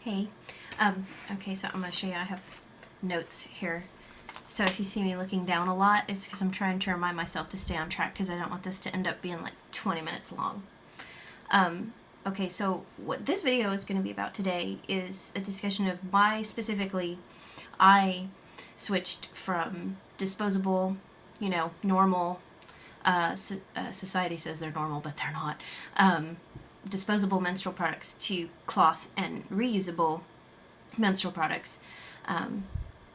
Hey, okay, so I'm going to show you, I have notes here. So if you see me looking down a lot, it's because I'm trying to remind myself to stay on track because I don't want this to end up being like 20 minutes long. Okay, so what this video is going to be about today is a discussion of why specifically I switched from disposable, normal, society says they're normal, but they're not, disposable menstrual products to cloth and reusable menstrual products.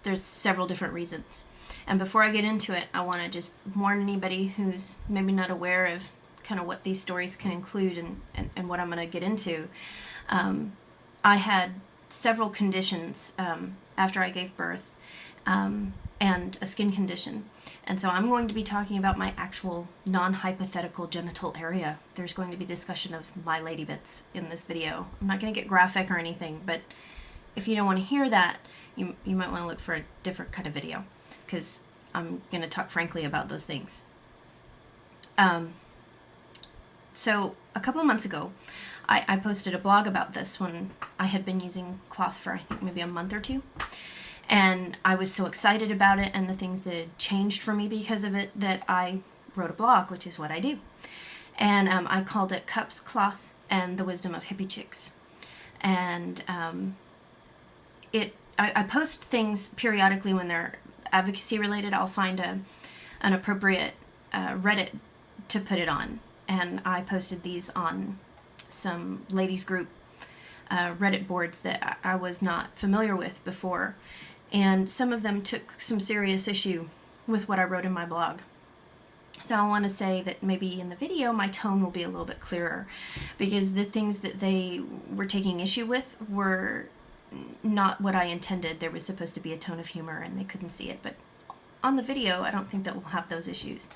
There's several different reasons. And before I get into it, I want to just warn anybody who's maybe not aware of kind of what these stories can include and what I'm going to get into. I had several conditions after I gave birth and a skin condition. And so I'm going to be talking about my actual non-hypothetical genital area. There's going to be discussion of my lady bits in this video. I'm not going to get graphic or anything, but if you don't want to hear that, you might want to look for a different kind of video, because I'm going to talk frankly about those things. So a couple of months ago, I posted a blog about this when I had been using cloth for I think maybe a month or two. And I was so excited about it and the things that had changed for me because of it that I wrote a blog, which is what I do. And I called it Cups, Cloth, and the Wisdom of Hippie Chicks. And I post things periodically when they're advocacy related. I'll find an appropriate Reddit to put it on. And I posted these on some ladies group Reddit boards that I was not familiar with before. And some of them took some serious issue with what I wrote in my blog. So I want to say that maybe in the video my tone will be a little bit clearer, because the things that they were taking issue with were not what I intended. There was supposed to be a tone of humor and they couldn't see it, but on the video I don't think that we'll have those issues.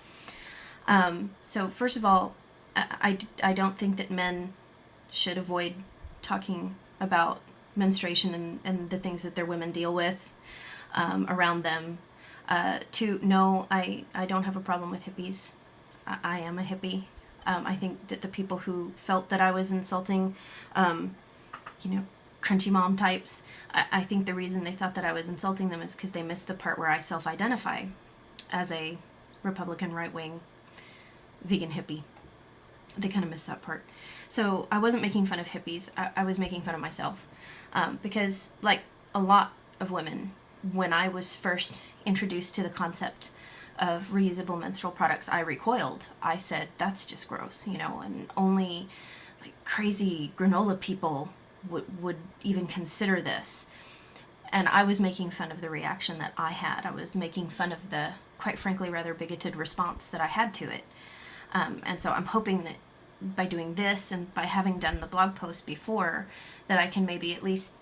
So first of all, I don't think that men should avoid talking about menstruation and the things that their women deal with around them. No, I don't have a problem with hippies. I am a hippie. I think that the people who felt that I was insulting, crunchy mom types, I think the reason they thought that I was insulting them is because they missed the part where I self-identify as a Republican right-wing vegan hippie. They kind of missed that part. So I wasn't making fun of hippies. I was making fun of myself. Because, like a lot of women, when I was first introduced to the concept of reusable menstrual products, I recoiled. I said, that's just gross, and only like crazy granola people would even consider this. And I was making fun of the reaction that I had. I was making fun of the, quite frankly, rather bigoted response that I had to it. And so I'm hoping that by doing this and by having done the blog post before, that I can maybe at least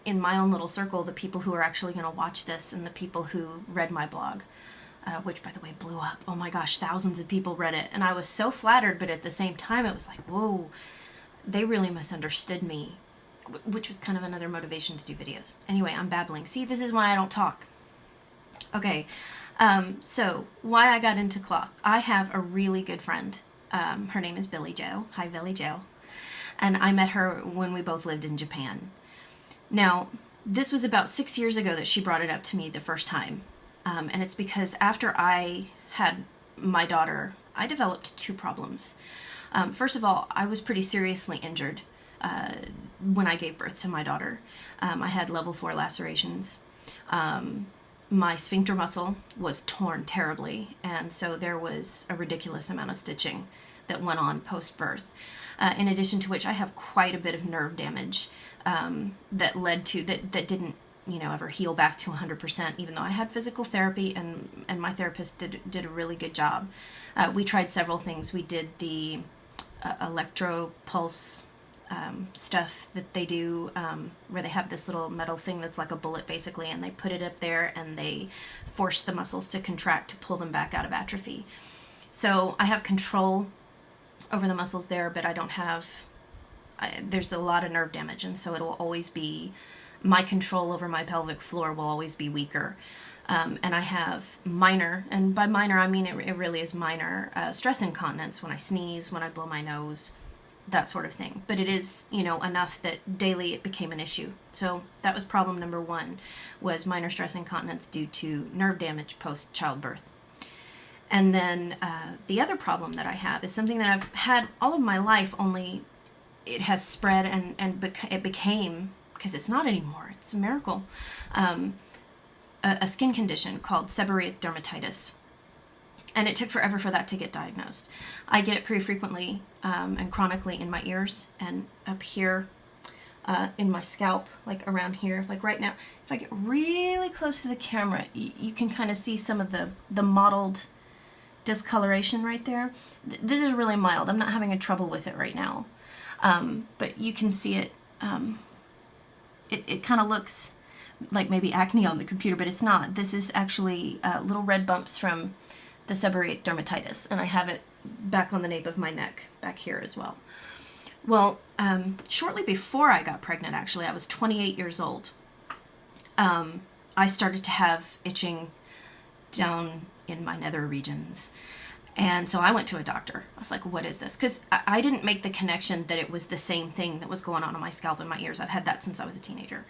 in my own little circle, the people who are actually going to watch this and the people who read my blog, which by the way blew up. Oh my gosh, thousands of people read it. And I was so flattered, but at the same time it was like, whoa, they really misunderstood me, which was kind of another motivation to do videos. Anyway, I'm babbling. See, this is why I don't talk. Okay, so why I got into cloth. I have a really good friend. Her name is Billy Joe. Hi, Billy Joe. And I met her when we both lived in Japan. Now, this was about 6 years ago that she brought it up to me the first time. And it's because after I had my daughter, I developed two problems. First of all, I was pretty seriously injured when I gave birth to my daughter. I had level 4 lacerations. My sphincter muscle was torn terribly, and so there was a ridiculous amount of stitching that went on post-birth. In addition to which, I have quite a bit of nerve damage that led to, that didn't, ever heal back to 100%, even though I had physical therapy and my therapist did a really good job. We tried several things. We did the electro pulse stuff that they do, where they have this little metal thing that's like a bullet basically, and they put it up there and they force the muscles to contract to pull them back out of atrophy. So I have control over the muscles there, but I don't have, there's a lot of nerve damage, and so it'll always be, my control over my pelvic floor will always be weaker. And I have minor, and by minor I mean it really is minor, stress incontinence when I sneeze, when I blow my nose, that sort of thing. But it is, you know, enough that daily it became an issue. So that was problem number one, was minor stress incontinence due to nerve damage post childbirth. And then the other problem that I have is something that I've had all of my life, only it has spread and it became, because it's not anymore, it's a miracle, a skin condition called seborrheic dermatitis. And it took forever for that to get diagnosed. I get it pretty frequently and chronically in my ears and up here in my scalp, like around here. Like right now, if I get really close to the camera, you can kind of see some of the mottled discoloration right there. This is really mild. I'm not having a trouble with it right now. But you can see it. It kind of looks like maybe acne on the computer, but it's not. This is actually little red bumps from the seborrheic dermatitis, and I have it back on the nape of my neck, back here as well. Well, shortly before I got pregnant, actually, I was 28 years old. I started to have itching down in my nether regions. And so I went to a doctor. I was like, what is this? Because I didn't make the connection that it was the same thing that was going on my scalp and my ears. I've had that since I was a teenager.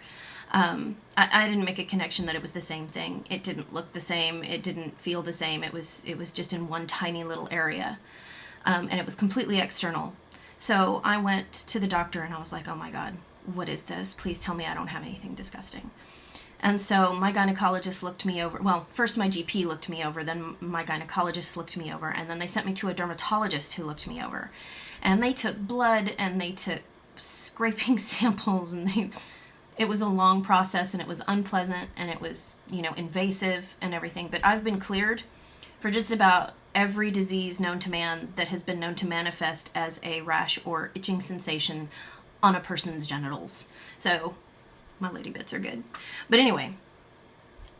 I didn't make a connection that it was the same thing. It didn't look the same. It didn't feel the same. It was just in one tiny little area. And it was completely external. So I went to the doctor and I was like, oh my God, what is this? Please tell me I don't have anything disgusting. And so my gynecologist looked me over. Well, first my GP looked me over, then my gynecologist looked me over, and then they sent me to a dermatologist who looked me over. And they took blood and they took scraping samples, and it was a long process, and it was unpleasant, and it was, you know, invasive and everything. But I've been cleared for just about every disease known to man that has been known to manifest as a rash or itching sensation on a person's genitals. So my lady bits are good. But anyway,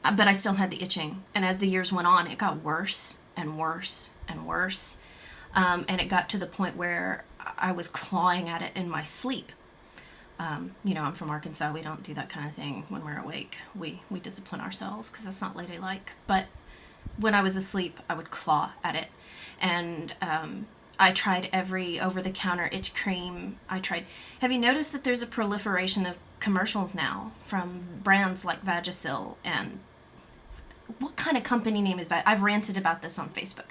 but I still had the itching. And as the years went on, it got worse and worse and worse. And it got to the point where I was clawing at it in my sleep. You know, I'm from Arkansas. We don't do that kind of thing when we're awake. We discipline ourselves because that's not ladylike. But when I was asleep, I would claw at it. And I tried every over-the-counter itch cream. Have you noticed that there's a proliferation of commercials now from brands like Vagisil? And what kind of company name is that? I've ranted about this on Facebook.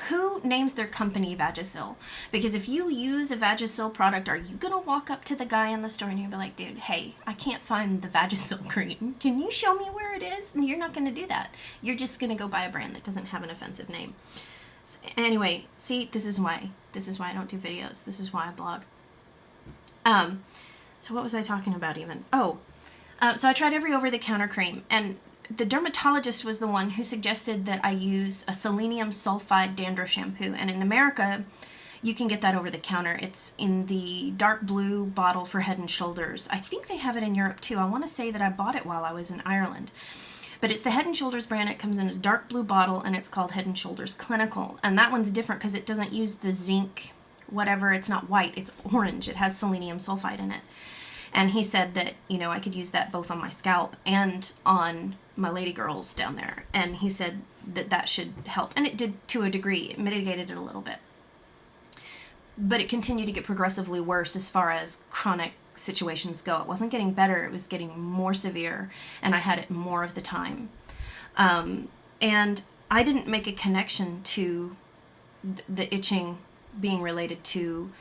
Who names their company Vagisil? Because if you use a Vagisil product, are you going to walk up to the guy in the store and you'll be like, dude, hey, I can't find the Vagisil cream. Can you show me where it is? And you're not going to do that. You're just going to go buy a brand that doesn't have an offensive name. Anyway, see, this is why I don't do videos. This is why I blog. So what was I talking about even? So I tried every over-the-counter cream, and the dermatologist was the one who suggested that I use a selenium sulfide dandruff shampoo. And in America, you can get that over the counter. It's in the dark blue bottle for Head and Shoulders. I think they have it in Europe too. I want to say that I bought it while I was in Ireland. But it's the Head and Shoulders brand. It comes in a dark blue bottle, and it's called Head and Shoulders Clinical. And that one's different because it doesn't use the zinc, whatever. It's not white. It's orange. It has selenium sulfide in it. And he said that, you know, I could use that both on my scalp and on my lady girls down there. And he said that that should help. And it did to a degree. It mitigated it a little bit. But it continued to get progressively worse as far as chronic situations go. It wasn't getting better. It was getting more severe. And I had it more of the time. And I didn't make a connection to the itching being related to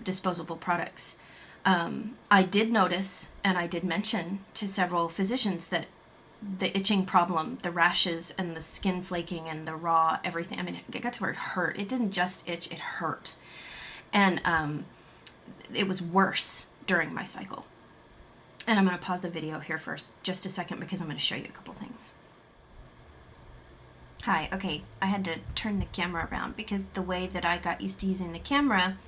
disposable products. I did notice, and I did mention to several physicians that the itching problem, the rashes and the skin flaking and the raw everything, I mean, it got to where it hurt. It didn't just itch, it hurt. And it was worse during my cycle. And I'm going to pause the video here for just a second because I'm going to show you a couple things. Hi, okay, I had to turn the camera around because the way that I got used to using the camera,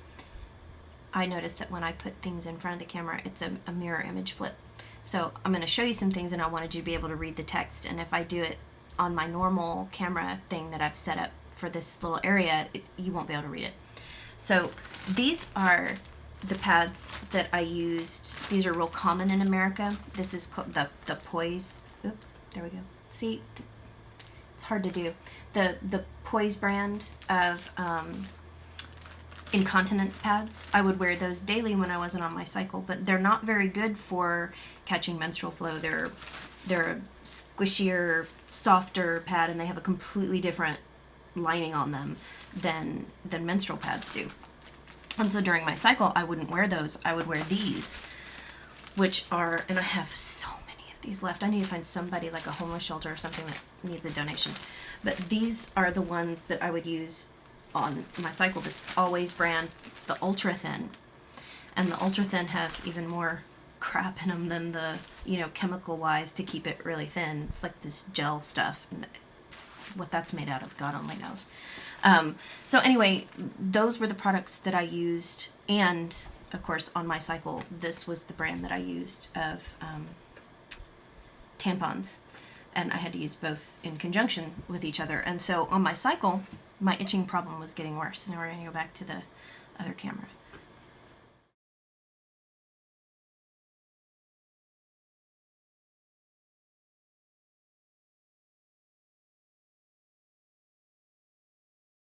I noticed that when I put things in front of the camera, it's a mirror image flip. So I'm going to show you some things, and I wanted you to be able to read the text. And if I do it on my normal camera thing that I've set up for this little area, you won't be able to read it. So these are the pads that I used. These are real common in America. This is the Poise. Oop, there we go. See, it's hard to do. The Poise brand of incontinence pads. I would wear those daily when I wasn't on my cycle, but they're not very good for catching menstrual flow. They're a squishier, softer pad, and they have a completely different lining on them than menstrual pads do. And so during my cycle, I wouldn't wear those. I would wear these, which are, and I have so many of these left. I need to find somebody, like a homeless shelter or something, that needs a donation. But these are the ones that I would use on my cycle. This Always brand, it's the ultra thin, and the ultra thin have even more crap in them than the, chemical wise to keep it really thin. It's like this gel stuff, and what that's made out of, God only knows. So anyway, those were the products that I used, and of course on my cycle, this was the brand that I used of tampons, and I had to use both in conjunction with each other. And so on my cycle, my itching problem was getting worse. Now we're going to go back to the other camera.